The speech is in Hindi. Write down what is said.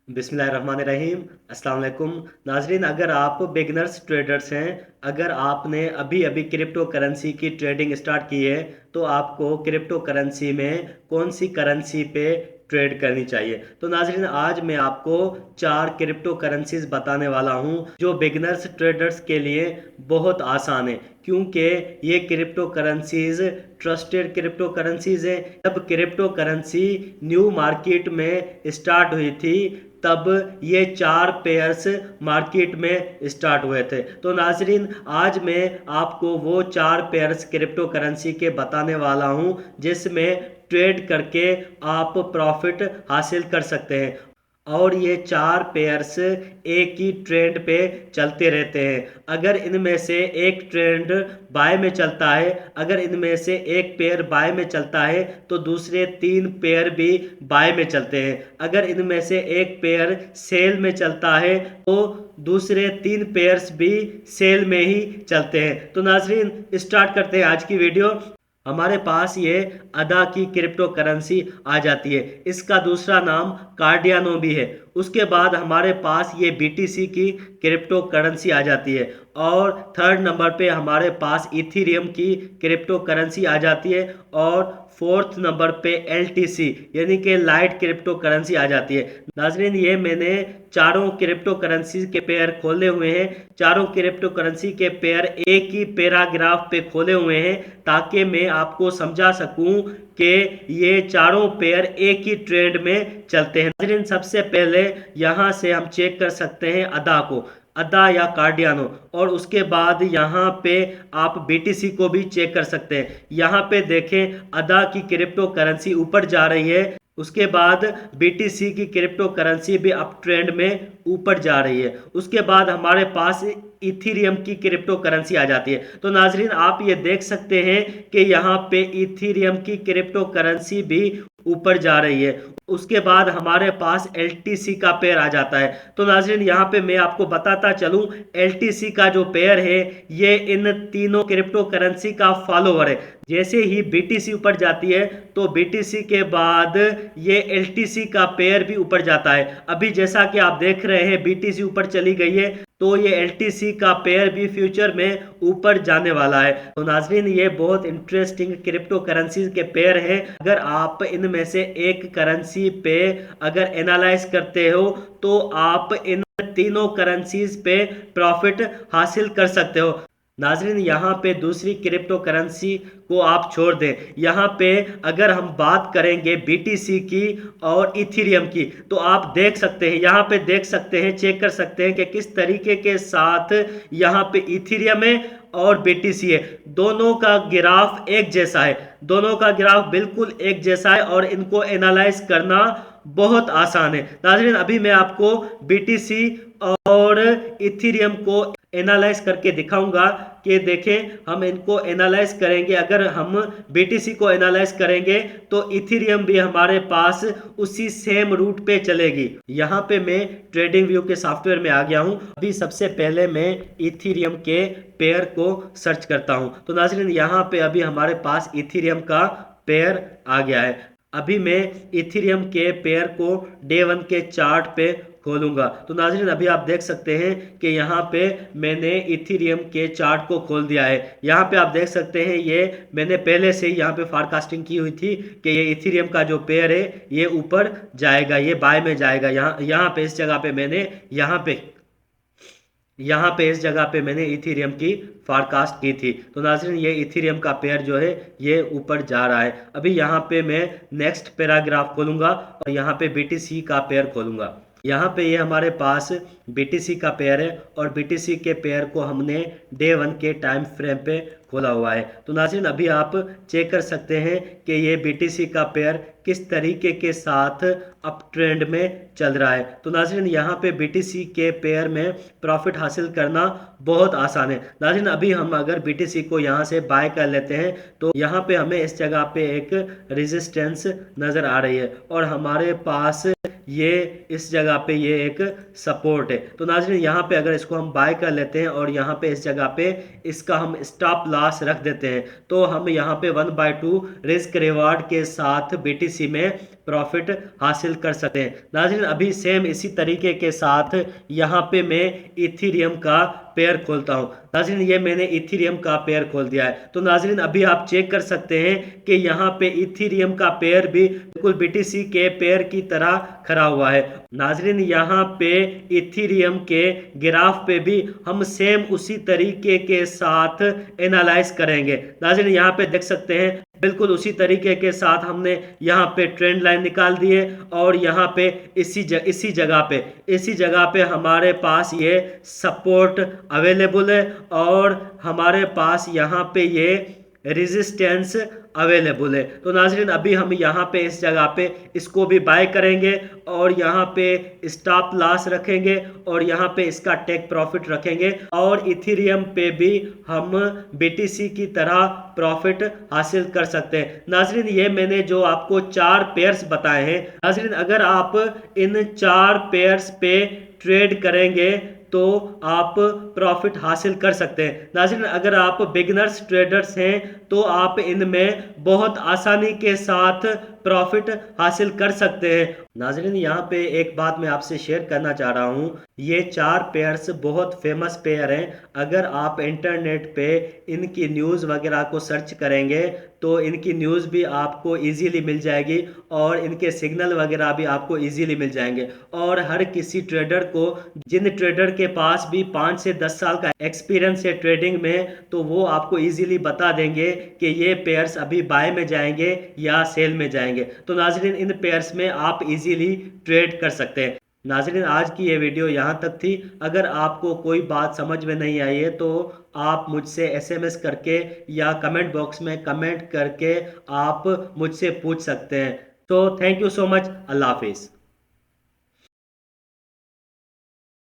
बिस्मिल्लाहिर्रहमानिर्रहीम। अस्सलाम वालेकुम नाजरीन, अगर आप बिगनर्स ट्रेडर्स हैं, अगर आपने अभी अभी क्रिप्टो करेंसी की ट्रेडिंग स्टार्ट की है तो आपको क्रिप्टो करेंसी में कौन सी करेंसी पे ट्रेड करनी चाहिए। तो नाजरीन, आज मैं आपको 4 क्रिप्टो करेंसीज बताने वाला हूं जो बिगनर्स ट्रेडर्स के लिए बहुत आसान है, क्योंकि ये crypto currencies trusted crypto currencies हैं। जब क्रिप्टो करेंसी न्यू मार्केट में स्टार्ट हुई थी तब ये 4 पेयर्स मार्केट में स्टार्ट हुए थे। तो नाजरीन, आज मैं आपको वो 4 पेयर्स क्रिप्टो करेंसी के बताने वाला हूं जिसमें ट्रेड करके आप प्रॉफिट हासिल कर सकते हैं। और ये 4 पेयर्स एक ही ट्रेंड पे चलते रहते हैं। अगर इनमें से एक ट्रेंड बाय में चलता है, अगर इनमें से एक पेयर बाय में चलता है तो दूसरे 3 पेयर भी बाय में चलते हैं। अगर इनमें से एक पेयर सेल में चलता है तो दूसरे 3 पेयर्स भी सेल में ही चलते हैं। तो नाजरीन, स्टार्ट करते हैं आज की वीडियो। हमारे पास ये अदा की क्रिप्टो करेंसी आ जाती है, इसका दूसरा नाम कार्डियानो भी है। उसके बाद हमारे पास ये बीटीसी की क्रिप्टो करेंसी आ जाती है और थर्ड नंबर पे हमारे पास इथीरियम की क्रिप्टो करेंसी आ जाती है और फोर्थ नंबर पे एलटीसी यानी कि लाइट क्रिप्टो करेंसी आ जाती है। नाजरीन, ये मैंने चारों क्रिप्टो करेंसी के पेयर खोले हुए हैं। चारों क्रिप्टो करेंसी के पेयर एक ही पैराग्राफ पे खोले हुए हैं ताकि मैं आपको समझा सकूं कि ये चारों पेयर एक ही ट्रेंड में चलते हैं। नाजरीन, सबसे पहले यहां से हम चेक कर सकते हैं अदा को, अदा या कार्डियानो, और उसके बाद यहाँ पे आप बीटीसी को भी चेक कर सकते हैं। यहाँ पे देखें, अदा की क्रिप्टो करेंसी ऊपर जा रही है, उसके बाद बीटीसी की क्रिप्टो करेंसी भी अप ट्रेंड में ऊपर जा रही है। उसके बाद हमारे पास इथीरियम की क्रिप्टो करेंसी आ जाती है। तो नाजरीन, आप ये देख सकते हैं कि यहाँ पे इथीरियम की क्रिप्टो करेंसी भी ऊपर जा रही है। उसके बाद हमारे पास एलटीसी का पेयर आ जाता है। तो नाजरीन, यहाँ पे मैं आपको बताता चलूं, एलटीसी का जो पेयर है ये इन तीनों क्रिप्टो करेंसी का फॉलोवर है। जैसे ही बीटीसी ऊपर जाती है तो बीटीसी के बाद ये एलटीसी का पेयर भी ऊपर जाता है। अभी जैसा कि आप देख रहे हैं बीटीसी ऊपर चली गई है तो ये एलटीसी का पेयर भी फ्यूचर में ऊपर जाने वाला है। तो नाजरीन, ये बहुत इंटरेस्टिंग क्रिप्टो करेंसी के पेयर हैं। अगर आप इनमें से एक करेंसी पे अगर एनालाइज करते हो तो आप इन तीनों करेंसीज पे प्रॉफिट हासिल कर सकते हो। नाजरीन, यहाँ पे दूसरी क्रिप्टो करेंसी को आप छोड़ दें, यहाँ पे अगर हम बात करेंगे बीटीसी की और इथीरियम की तो आप देख सकते हैं, यहाँ पे देख सकते हैं, चेक कर सकते हैं कि किस तरीके के साथ यहाँ पे इथीरियम है और बीटीसी है। दोनों का ग्राफ एक जैसा है, दोनों का ग्राफ बिल्कुल एक जैसा है और इनको एनालाइज करना बहुत आसान है। नाजरीन, अभी मैं आपको बीटीसी और इथीरियम को एनालाइज करके दिखाऊंगा कि देखें, हम इनको एनालाइज करेंगे। अगर हम बीटीसी को एनालाइज करेंगे तो इथीरियम भी हमारे पास उसी सेम रूट पे चलेगी। यहाँ पे मैं ट्रेडिंग व्यू के सॉफ्टवेयर में आ गया हूँ। अभी सबसे पहले मैं इथीरियम के पेयर को सर्च करता हूँ। तो नाज़रीन, यहाँ पे अभी हमारे पास इथीरियम का पेयर आ गया है। अभी मैं इथीरियम के पेयर को डे 1 के चार्ट पे खोलूंगा। तो नाज़रीन, अभी आप देख सकते हैं कि यहाँ पे मैंने इथीरियम के चार्ट को खोल दिया है। यहाँ पे आप देख सकते हैं, ये मैंने पहले से ही यहाँ पे फॉरकास्टिंग की हुई थी कि ये इथीरियम का जो पेयर है ये ऊपर जाएगा, ये बाय में जाएगा। यहाँ पे इस जगह पे मैंने इस जगह पे मैंने इथीरियम की फॉरकास्ट की थी। तो नाज़रीन, ये इथीरियम का पेयर जो है ये ऊपर जा रहा है। अभी यहाँ पे मैं नेक्स्ट पैराग्राफ खोलूंगा और यहाँ पे बीटीसी का पेयर खोलूंगा। यहाँ पे ये हमारे पास बीटीसी का पेयर है और बीटीसी के पेयर को हमने डे 1 के टाइम फ्रेम पे खोला हुआ है। तो नाज़रीन, अभी आप चेक कर सकते हैं कि ये बीटीसी का पेयर किस तरीके के साथ अप ट्रेंड में चल रहा है। तो नाज़रीन, यहाँ पे बीटीसी के पेयर में प्रॉफिट हासिल करना बहुत आसान है। नाज़रीन, अभी हम अगर बीटीसी को यहाँ से बाय कर लेते हैं तो यहाँ पे हमें इस जगह पे एक रेजिस्टेंस नज़र आ रही है और हमारे पास ये इस जगह पे ये एक सपोर्ट है। तो नाज़रीन यहाँ पे अगर इसको हम बाय कर लेते हैं और यहाँ पे इस जगह पे इसका हम स्टॉप लॉस रख देते हैं, तो हम यहाँ पे 1/2 रिस्क रिवार्ड के साथ BTC में प्रॉफिट हासिल कर सकते हैं। नाज़रीन अभी सेम इसी तरीके के साथ यहाँ पे मैं इथीरियम का पेयर खोलता हूँ। नाज़रीन ये मैंने इथीरियम का पेयर खोल दिया है। तो नाज़रीन अभी आप चेक कर सकते हैं कि यहाँ पे इथीरियम का पेयर भी बिल्कुल BTC के पेयर की तरह खड़ा हुआ है। नाज़रीन यहाँ पे इथीरियम के ग्राफ पे भी हम सेम उसी तरीके के साथ एनालाइज करेंगे। नाज़रीन यहाँ पे देख सकते हैं बिल्कुल उसी तरीके के साथ हमने यहाँ पे ट्रेंड लाइन निकाल दी है और यहाँ पे इसी जगह पे हमारे पास ये सपोर्ट अवेलेबल है और हमारे पास यहाँ पे ये रेजिस्टेंस अवेलेबल है। तो नाज़रीन अभी हम यहाँ पे इस जगह पे इसको भी बाय करेंगे और यहाँ पे स्टॉप लॉस रखेंगे और यहाँ पे इसका टेक प्रॉफिट रखेंगे और इथीरियम पे भी हम BTC की तरह प्रॉफिट हासिल कर सकते हैं। नाज़रीन ये मैंने जो आपको 4 पेयर्स बताए हैं, नाज़रीन अगर आप इन 4 पेयर्स पे ट्रेड करेंगे तो आप प्रॉफिट हासिल कर सकते हैं। नाज़रीन अगर आप बिगिनर्स ट्रेडर्स हैं तो आप इनमें बहुत आसानी के साथ प्रॉफिट हासिल कर सकते हैं। नाज़रीन यहाँ पे एक बात मैं आपसे शेयर करना चाह रहा हूँ, ये 4 पेयर्स बहुत फेमस पेयर हैं। अगर आप इंटरनेट पे इनकी न्यूज़ वगैरह को सर्च करेंगे तो इनकी न्यूज़ भी आपको इजीली मिल जाएगी और इनके सिग्नल वगैरह भी आपको इजीली मिल जाएंगे। और हर किसी ट्रेडर को, जिन ट्रेडर के पास भी 5 से 10 साल का एक्सपीरियंस है ट्रेडिंग में, तो वो आपको इजीली बता देंगे कि ये पेयर्स अभी बाय में जाएंगे या सेल में जाएंगे। तो नाज़रीन इन पेयर्स में आप इजीली ट्रेड कर सकते हैं। नाज़रीन आज की ये वीडियो यहाँ तक थी। अगर आपको कोई बात समझ में नहीं आई है तो आप मुझसे SMS करके या कमेंट बॉक्स में कमेंट करके आप मुझसे पूछ सकते हैं। तो थैंक यू सो मच। अल्लाह हाफिज़।